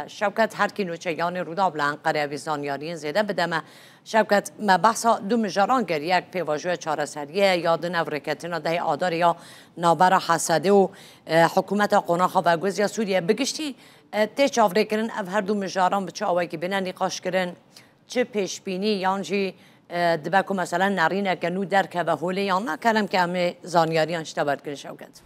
شوکت هر کی نوچگان رودا بلند قریبی زانیارین زیده بدمه شوکت ما بحثا دو مجاران گر یک پیواجوی چاره سریه یا دو نورکتینا ده آدار یا نابرا حسده و حکومت قناخا و گوزیا سوریه بگشتی تی چاوره کرن او هر دو مجاران بچه آوائی که بینن نقاش کرن چه پیش بینی یانجی دبکو مثلا نرینه که نو درکه و حوله یا نه کلم که همه زانیاریان شتبرد کرن شوکت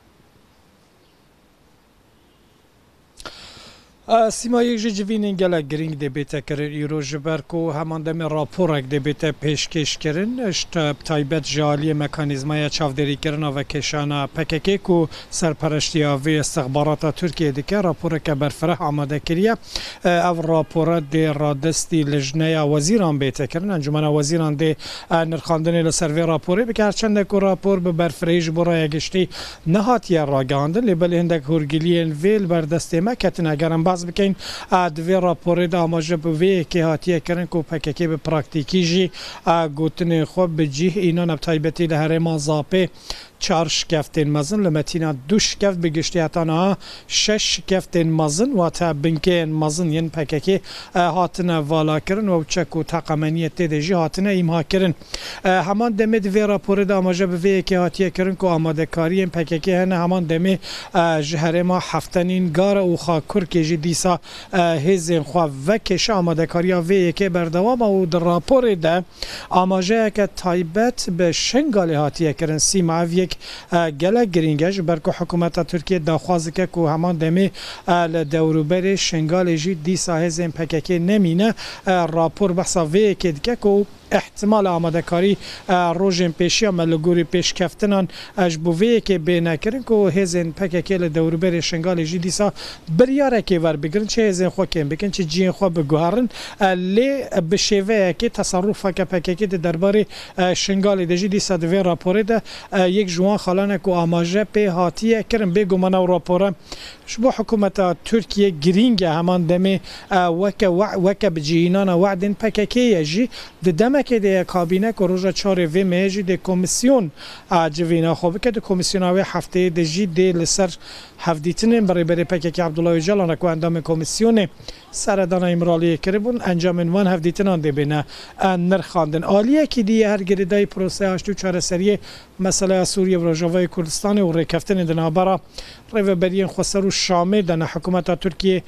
سیما یک جوینین گله گرینگ دبیته کرن ایرو جبرکو همان دم راپورک دبیته پیشکش کرن اشت تایبت جالی مکانیزمای چافدری کرن و کشانا پککی کو سرپرشتی آوی استخبارات ترکیه دیگه راپورک برفره آماده کریه او راپورت دی رادستی لجنه وزیران بیته کرن انجمن وزیران دی نرخاندنی لسروی راپوری بکه هرچند کو راپور به برفریج برای گشتی نهاتی راگاندن لیبل هندک هرگیلین ویل بردستی مکتن اگرم باز بکن دوی راپوری دا آماجه بوی که هاتیه کرن که پککی به پراکتیکی جی گوتن خوب بجیه اینا نبتایبتی لحرما زاپه 4 شکفتین مزن لمتینا 2 شکفت بگشتی هاتانا 6 شکفتین مزن و تا بنکین مزن ین پککی هاتنا والا کرن و چک و تاقمانیت دیجی هاتنا ایمها کرن همان دمه دوی راپوری دا آماجه بوی که هاتیه کرن که آماده کاری این پککی هنه همان دمه جهرما هفتنین گار و خاکر که جی دیسا هزین خواه و کش آماده کاری وی که بردوام و در راپوری دا آماجه که تایبت به شنگالی هاتیه کرن سیما یک گله گرینگش برکو حکومت ترکیه داخواز که که همان دمی لدوروبر شنگال جی دیسا هزین پککی نمینه راپور بحثا وی که دیگه که احتمال آماده کاری روژن پیشی هم لگوری پیش کفتنان اجبووی که بینه کرن که هزین پککی لدوروبر شنگال جی دیسا بریاره که ور بگرن چه هزین خواه کن بکن چه جین خواه بگوهرن لی بشیوه که تصرف که پککی درباره شنگال جی دیسا دوی راپوره ده یک جوان خالانه که آماجه پی هاتیه کرن بگو منو راپوره شبو حکومت ترکیه گرینگ همان دمی وکه بجینان وعدن پککی جی دمه که ده کابینه که روژا 4 وی میجی ده کمیسیون جوینا خوبه که ده کمیسیوناوی هفته ده جی ده لسر هفدیتنین برای پککی عبدالله جلانه که اندام کمیسیون سردان امرالی کربون انجام وان هفدیتنان ده بینه نرخاندن آلیه که دیه هر گریدای پروسه هشتو چاره سریه مسئله سوریه و رجاوای کردستان و ریکفتن ده نابرا ریو برین خسرو شامل دن حکومت ترکیه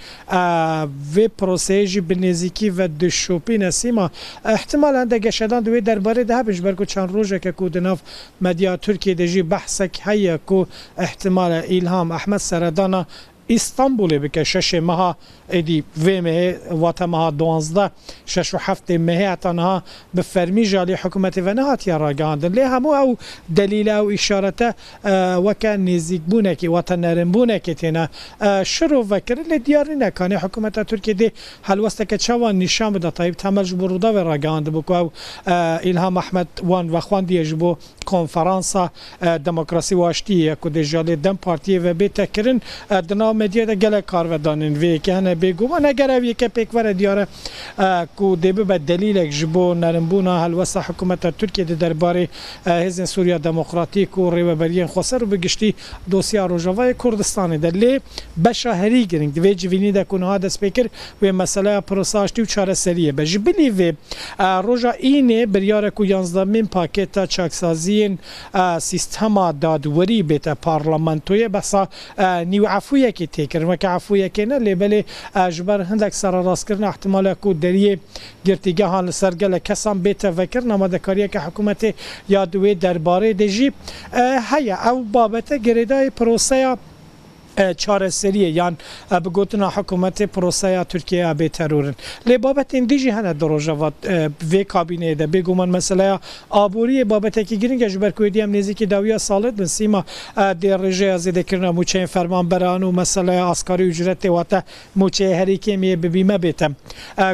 و پروسه جی بنزیکی و دشوپی نسیما احتمال هنده گشدان دوی درباره ده بش برکو چند روژه که کودناف مدیا ترکیه دجی بحثک هیا که احتمال ایلهام احمد سردانا استانبول بکه 6 ماه ادی و مه وات ماه 12 6 و 7 مه اتنها به فرمی جالی حکومت و نهات یا راگاندن له همو او دلیل او اشارته وکا نزیک بونه کی وطن نرم بونه کی تینا شروع وکر له دیار نه کنه حکومت ترکیه دی هلوسته که چوان نشان بده طيب تمج برودا و راگاند بکو الهام احمد وان و خوان دی جبو کنفرانسا دموکراسی واشتی کو د جالی دم پارتی و به تکرین دنا مدیا د گله کار و دانن وی که نه بگو و نگر وی که پیکور دیاره کو دبه به دلیل جبو نرمبونا هلوسه حکومت ترکیه د درباره حزب سوریا دموکراتیک و ریوبرین خسر بگشتی دوسیا روجاوای کردستان دلی بشهری گرینگ دی جوینی د کنه د سپیکر و مسئله پروساشتی و چاره سریه بجبلی و روجا اینه بریاره کو 11 مین پاکت چاکسازی سیستم دادوری بیت پارلمانتوی بسا نیو عفویه که تکر و که عفویه که نه لیبل اجبر هندک سر راست کردن احتمال کو دریه گرتیگه هان سرگل کسان بیت وکر نماده کاریه که حکومت یادوی درباره دجی هیا او بابت گریدای پروسه چاره سریه یان بگوتنا حکومت پروسه ترکیه به ترورن لبابت این دیجی هنه دروجوات وی کابینه ده بگومن مثلا آبوری بابت که گرینگ جبر کویدی هم نزدیک داویا سالت بنسیما در رژه ازیده کرنا موچه فرمان برانو مثلا اسکاری اجرت واتا موچه هریکی می ببیمه بیتم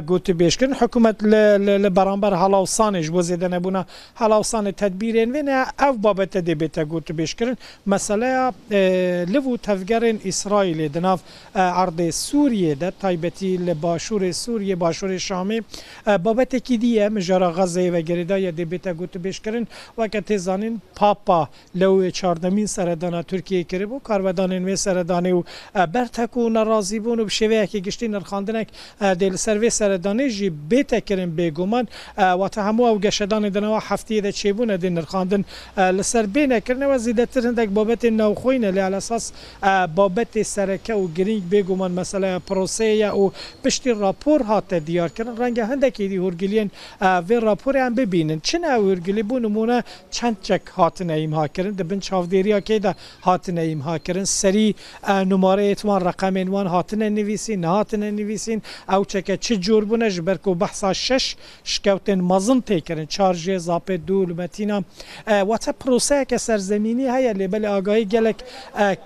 گوت بیشکن حکومت لبرانبر حلاوسانش بوزیده نبونا حلاوسان تدبیرین و نه او بابت ده بیت گوت بیشکن مثلا لو تفگر هاوکرین اسرائیل دناف عرض سوریه ده تایبتی لباشور سوریه باشور شامی بابت کی دیه مجرا غزه و گریدای دبیتا گوت بشکرین وقت زانین پاپا لو 14 سردان ترکیه کری بو کارودان و سردانه و برتکو ناراضی بون و بشویه که گشتی نرخاندنک دل سروی سردانه جی بیتا کرن بگومان و تهمو او گشدان دنوا هفته ده چیبونه دین نرخاندن لسر بینه کرنه و زیدتر هندک بابت نوخوینه لی على اساس بابت سرکه و گرینگ بگومان مثلا پروسه او پشتی راپور هات دیار کردن رنگ هندکی دی هرگلین و راپور هم ببینن چنه هرگلی بو نمونه چند چک هات نیم ها کردن دبن چاودیریا که ده هات نیم ها کردن سری نماره اتوان رقم انوان هات نویسین نه هات نویسین او چک چه جور بونه جبرکو بحثا 6 شکوتن مازن تکرن چارج زاپ دول متینا و تا پروسه که سرزمینی هیا لیبل آگاهی گلک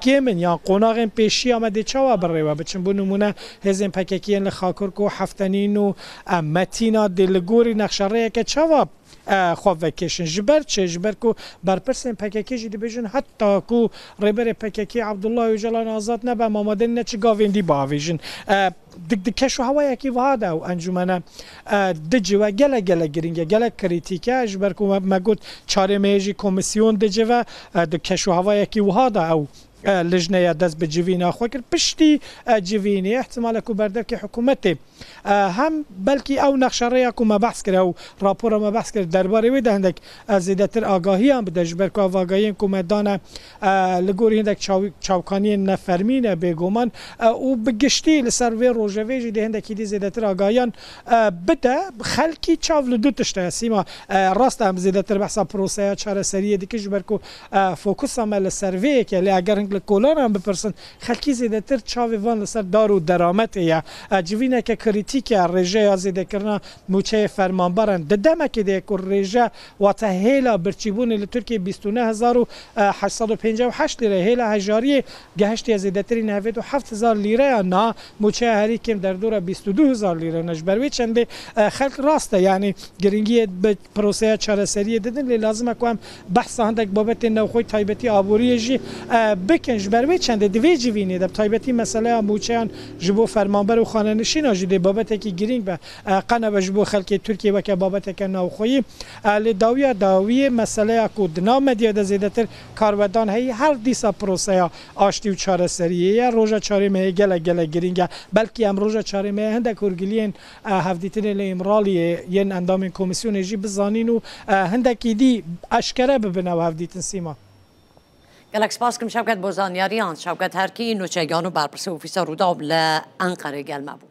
کمن یا قناغ پیشی آمده چوا بره و بچن بو نمونه هزین پککیان لخاکر کو هفتنین و متینا دلگوری نقشره که چوا خواب وکشن جبر چه جبر کو برپرسن پککی جدی بجن حتی کو ریبر پککی عبدالله و جلال آزاد نبا مامدن نه چه گاویندی باویجن دکشو هوایی کی وهاده و انجمنه دجوا گله گله گرینگه گله کریتیکه جبر کو مگود چاره میجی کمیسیون دجوا دکشو هوایی کی وهاده او لجنه دست به جوینا خو کرد پشتی جوینی احتمال کو بردک حکومت هم بلکی او نقشره کو ما بحث کرد او راپور ما بحث کرد درباره وی دهندک زیادتر آگاهی هم بده جبر کو آگاهی کو مدان لګوري هندک چاوکانی نفرمینه بګومان او بگشتي لسر وی روجوی جدي هندک دي زیادتر آگاهیان بده خلکی چاول دو تشته سیما راست هم زیادتر بحث پروسه چاره سریه دیگه جبر کو فوکس هم لسروی که اگر کولان هم بپرسن خلکی زیادتر چاوی وان لسر دار و درآمد یا جوینه که کریتیک رژه زیاده کردن موچه فرمانبرن ددمه که دیگه رژه و تهیلا برچیبون لترکیه 29858 لیره هیلا هجاری گهشتی زیادتری 97000 لیره نه موچه هری کم در دور 22000 لیره نجبروی چنده خلق راسته یعنی گرینگی به پروسه چاره سریه دادن لازمه کنم بحث هندک بابت نوخوی تایبتی آبوری جی بکنج بروی چنده دوی جوینی دب تایبتی مسئله موچهان جبو فرمانبر و خانه نشین آجیده بابت که گرینگ به قنه و جبو خلق ترکیه و که بابت که نوخوی داوی مسئله که دنام دیاده زیدتر کارودان هی هر دیسا پروسه آشتی و چاره سریه روژا چاره مه گله گرینگه بلکی هم روژا چاره مه هندک هرگلین هفدیتن الامرالی ین اندام کمیسیون جی بزانین و هندکی دی اشکره ببینه و هفدیتن سیما گلک سپاس کم شوکت بوزانیاریان شوکت هرکی نوچگانو برپرس اوفیسا روداب لانقره گلمه بود